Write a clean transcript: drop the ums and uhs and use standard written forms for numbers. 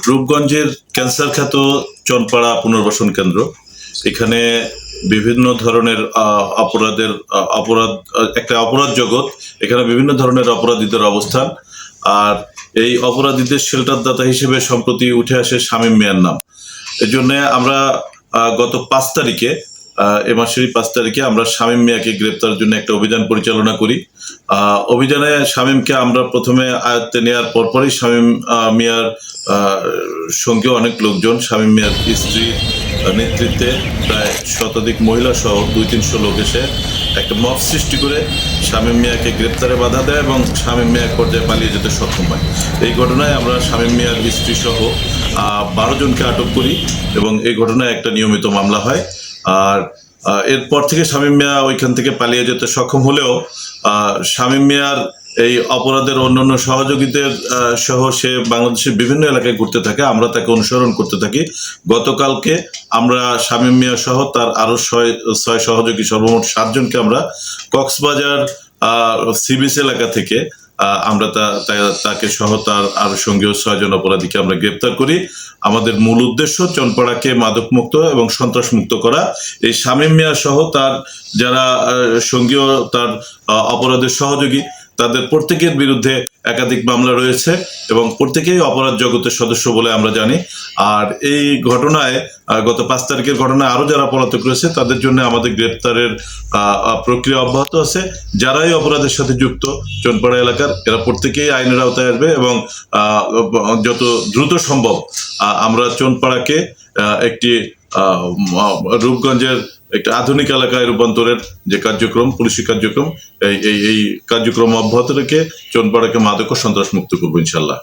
রূপগঞ্জের cancer খ্যাত চনপাড়া পুনর্বাসন কেন্দ্র, এখানে বিভিন্ন ধরনের একটা অপরাধ জগৎ। এখানে বিভিন্ন ধরনের অপরাধীদের অবস্থান। আর এই অপরাধীদের শেল্টারদাতা হিসেবে সম্প্রতি উঠে আসে শামীম মিয়ার নাম। এজন্য আমরা গত 5 তারিখে, এ মাসের 5 তারিখে আমরা শামীম মিয়াকে গ্রেপ্তারের জন্য একটা অভিযান পরিচালনা করি। অভিযানে শামীমকে আমরা প্রথমে আয়ত্তে নেওয়ার পরপরই শামীম মিয়ার সঙ্গে অনেক লোকজন, শামীম মিয়ার স্ত্রী নেতৃত্বে প্রায় শতাধিক মহিলা সহ 200-300 লোক এসে একটা মব সৃষ্টি করে শামীম মিয়াকে গ্রেপ্তারে বাধা দেয় এবং শামীম মিয়া এক পর্যায়ে পালিয়ে যেতে সক্ষম হয়। এই ঘটনায় আমরা শামীম মিয়ার স্ত্রী সহ 12 জনকে আটক করি এবং এই ঘটনায় একটা নিয়মিত মামলা হয়। আর এরপর থেকে শামীম মিয়া ওইখান থেকে পালিয়ে যেতে সক্ষম হলেও শামীম মিয়ার এই অপরাধের অন্যান্য সহযোগীদের সহ সে বাংলাদেশের বিভিন্ন এলাকায় ঘুরতে থাকে। আমরা তাকে অনুসরণ করতে থাকি। গতকালকে আমরা শামীম মিয়া সহ তার আরো 6 সহযোগী, সর্বমোট 7 জনকে আমরা কক্সবাজার সি বিচ এলাকা থেকে আমরা তাকে সহ তার আরো সঙ্গীয় 6 জন অপরাধীকে আমরা গ্রেপ্তার করি। আমাদের মূল উদ্দেশ্য চনপাড়াকে মাদকমুক্ত এবং সন্ত্রাসমুক্ত করা। এই শামীম মিয়া সহ তার যারা সঙ্গীয়, তার অপরাধের সহযোগী, তাদের প্রত্যেকের বিরুদ্ধে একাধিক মামলা রয়েছে এবং প্রত্যেকেই অপরাধ জগতের সদস্য বলে আমরা জানি। আর এই ঘটনায়, গত 5 তারিখের ঘটনায় আরো যারা পলাতক রয়েছে তাদের জন্য আমাদের গ্রেপ্তারের প্রক্রিয়া অব্যাহত আছে। যারাই অপরাধের সাথে যুক্ত চনপাড়া এলাকার, এরা প্রত্যেকেই আইনের আওতায় আসবে এবং যত দ্রুত সম্ভব আমরা চনপাড়াকে একটি রূপগঞ্জের একটা আধুনিক এলাকায় রূপান্তরের যে কার্যক্রম, পুলিশি কার্যক্রম, এই কার্যক্রম অব্যাহত রেখে চনপাড়াকে মাদক ও সন্ত্রাস মুক্ত করবো ইনশাল্লাহ।